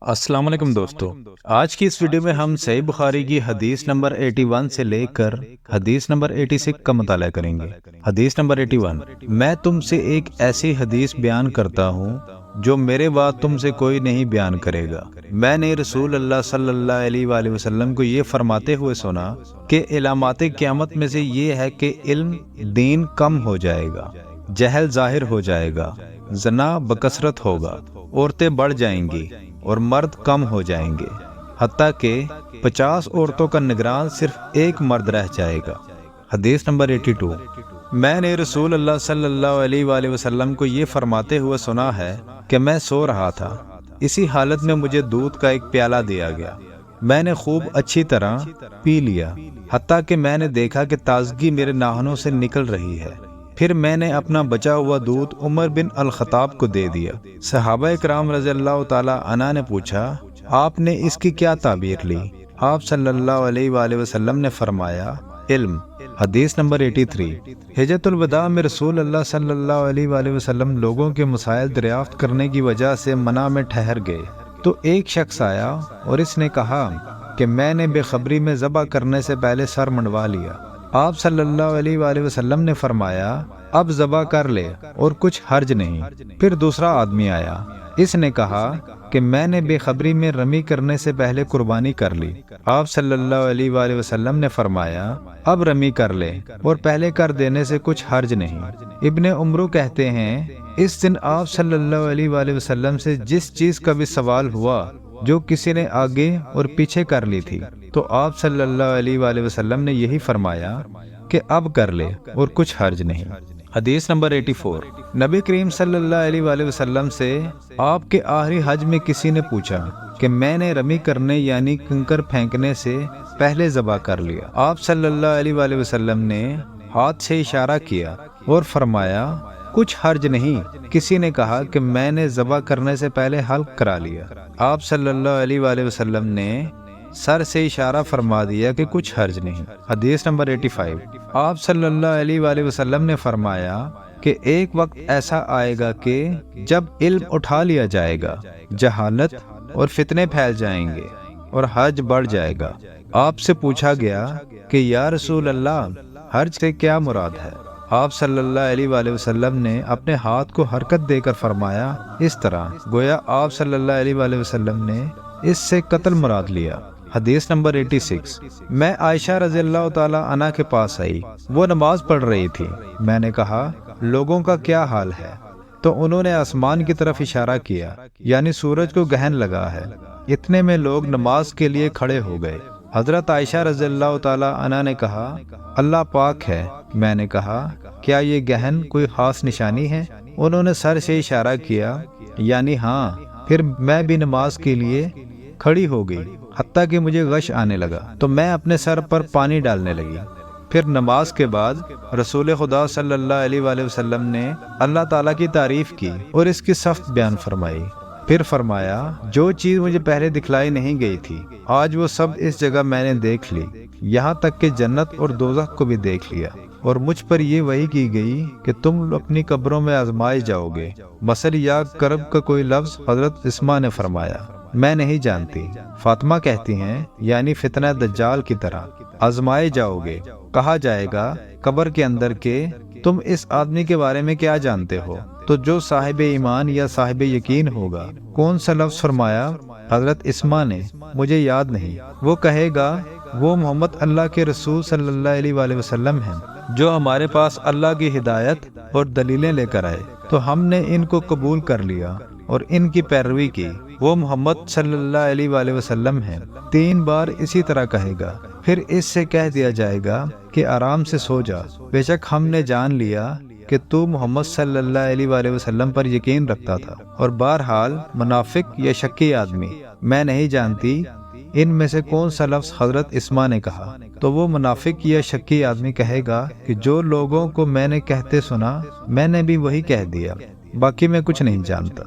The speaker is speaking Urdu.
السلام علیکم دوستو، آج کی اس ویڈیو میں ہم صحیح بخاری کی حدیث نمبر 81 سے لے کر حدیث نمبر 86 کا مطالعہ کریں گے۔ حدیث نمبر 81، میں تم سے ایک ایسی حدیث بیان کرتا ہوں جو میرے بعد تم سے کوئی نہیں بیان کرے گا۔ میں نے رسول اللہ صلی اللہ علیہ وآلہ وسلم کو یہ فرماتے ہوئے سنا کہ علامات قیامت میں سے یہ ہے کہ علم دین کم ہو جائے گا، جہل ظاہر ہو جائے گا، زنا بکثرت ہوگا، عورتیں بڑھ جائیں گی اور مرد کم ہو جائیں گے، حتیٰ کہ 50 عورتوں کا نگران صرف ایک مرد رہ جائے گا۔ حدیث نمبر 82، میں نے رسول اللہ صلی اللہ علیہ وآلہ وسلم کو یہ فرماتے ہوئے سنا ہے کہ میں سو رہا تھا، اسی حالت میں مجھے دودھ کا ایک پیالہ دیا گیا، میں نے خوب اچھی طرح پی لیا، حتیٰ کہ میں نے دیکھا کہ تازگی میرے ناخنوں سے نکل رہی ہے۔ پھر میں نے اپنا بچا ہوا دودھ عمر بن الخطاب کو دے دیا۔ صحابہ کرام رضی اللہ تعالی عنہ نے پوچھا، آپ نے اس کی کیا تعبیر لی؟ آپ صلی اللہ علیہ وآلہ وسلم نے فرمایا، علم۔ حدیث نمبر 83، حجۃ الوداع میں رسول اللہ صلی اللہ علیہ وآلہ وسلم لوگوں کے مسائل دریافت کرنے کی وجہ سے منع میں ٹھہر گئے تو ایک شخص آیا اور اس نے کہا کہ میں نے بے خبری میں ذبح کرنے سے پہلے سر منڈوا لیا۔ آپ صلی اللہ علیہ وآلہ وسلم نے فرمایا، اب ذبح کر لے اور کچھ حرج نہیں۔ پھر دوسرا آدمی آیا، اس نے کہا کہ میں نے بے خبری میں رمی کرنے سے پہلے قربانی کر لی۔ آپ صلی اللہ علیہ وآلہ وسلم نے فرمایا، اب رمی کر لے اور پہلے کر دینے سے کچھ حرج نہیں۔ ابن عمرو کہتے ہیں، اس دن آپ صلی اللہ علیہ وآلہ وسلم سے جس چیز کا بھی سوال ہوا جو کسی نے آگے اور پیچھے کر لی تھی، تو آپ صلی اللہ علیہ وآلہ وسلم نے یہی فرمایا کہ اب کر لے اور کچھ حرج نہیں۔ حدیث نمبر 84، نبی کریم صلی اللہ علیہ وآلہ وسلم سے آپ کے آخری حج میں کسی نے پوچھا کہ میں نے رمی کرنے یعنی کنکر پھینکنے سے پہلے ذبح کر لیا۔ آپ صلی اللہ علیہ وآلہ وسلم نے ہاتھ سے اشارہ کیا اور فرمایا، کچھ حرج نہیں۔ کسی نے کہا کہ میں نے ذبح کرنے سے پہلے حلق کرا لیا۔ آپ صلی اللہ علیہ وآلہ وسلم نے سر سے اشارہ فرما دیا کہ کچھ حرج نہیں۔ حدیث نمبر 85، آپ صلی اللہ علیہ وآلہ وسلم نے فرمایا کہ ایک وقت ایسا آئے گا کہ جب علم اٹھا لیا جائے گا، جہالت اور فتنے پھیل جائیں گے اور حرج بڑھ جائے گا۔ آپ سے پوچھا گیا کہ یا رسول اللہ، حرج سے کیا مراد ہے؟ آپ صلی اللہ علیہ وآلہ وسلم نے اپنے ہاتھ کو حرکت دے کر فرمایا، اس طرح، گویا آپ صلی اللہ علیہ وآلہ وسلم نے اس سے قتل مراد لیا۔ حدیث نمبر 86، میں عائشہ رضی اللہ تعالی عنہ کے پاس آئی، وہ نماز پڑھ رہی تھی۔ میں نے کہا، لوگوں کا کیا حال ہے؟ تو انہوں نے آسمان کی طرف اشارہ کیا، یعنی سورج کو گہن لگا ہے۔ اتنے میں لوگ نماز کے لیے کھڑے ہو گئے۔ حضرت عائشہ رضی اللہ تعالی عنہ نے کہا، اللہ پاک ہے۔ میں نے کہا، کیا یہ گہن کوئی خاص نشانی ہے؟ انہوں نے سر سے اشارہ کیا، یعنی ہاں۔ پھر میں بھی نماز کے لیے کھڑی ہو گئی، حتیٰ کہ مجھے غش آنے لگا تو میں اپنے سر پر پانی ڈالنے لگی۔ پھر نماز کے بعد رسول خدا صلی اللہ علیہ وآلہ وسلم نے اللہ تعالیٰ کی تعریف کی اور اس کی صفت بیان فرمائی۔ پھر فرمایا، جو چیز مجھے پہلے دکھلائی نہیں گئی تھی، آج وہ سب اس جگہ میں نے دیکھ لی، یہاں تک کہ جنت اور دوزخ کو بھی دیکھ لیا۔ اور مجھ پر یہ وحی کی گئی کہ تم اپنی قبروں میں آزمائے جاؤ گے۔ مثل یا کرب کا کوئی لفظ حضرت اسماء نے فرمایا، میں نہیں جانتی۔ فاطمہ کہتی ہیں، یعنی فتنہ دجال کی طرح آزمائے جاؤ گے۔ کہا جائے گا قبر کے اندر کہ تم اس آدمی کے بارے میں کیا جانتے ہو؟ تو جو صاحب ایمان یا صاحب یقین ہوگا۔ کون سا لفظ فرمایا؟ حضرت اسماء نے، مجھے یاد نہیں۔ وہ کہے گا، وہ محمد اللہ کے رسول صلی اللہ علیہ وآلہ وسلم ہیں، جو ہمارے پاس اللہ کی ہدایت اور دلیلیں لے کر آئے، تو ہم نے ان کو قبول کر لیا اور ان کی پیروی کی۔ وہ محمد صلی اللہ علیہ وآلہ وسلم ہیں۔ 3 بار اسی طرح کہے گا۔ پھر اس سے کہہ دیا جائے گا کہ آرام سے سو جا، بے شک ہم نے جان لیا کہ تو محمد صلی اللہ علیہ وآلہ وسلم پر یقین رکھتا تھا۔ اور بہرحال منافق یا شکی آدمی، میں نہیں جانتی ان میں سے کون سا لفظ حضرت اسماء نے کہا۔ تو وہ منافق یا شکی آدمی کہے گا کہ جو لوگوں کو میں نے کہتے سنا، میں نے بھی وہی کہہ دیا، باقی میں کچھ نہیں جانتا۔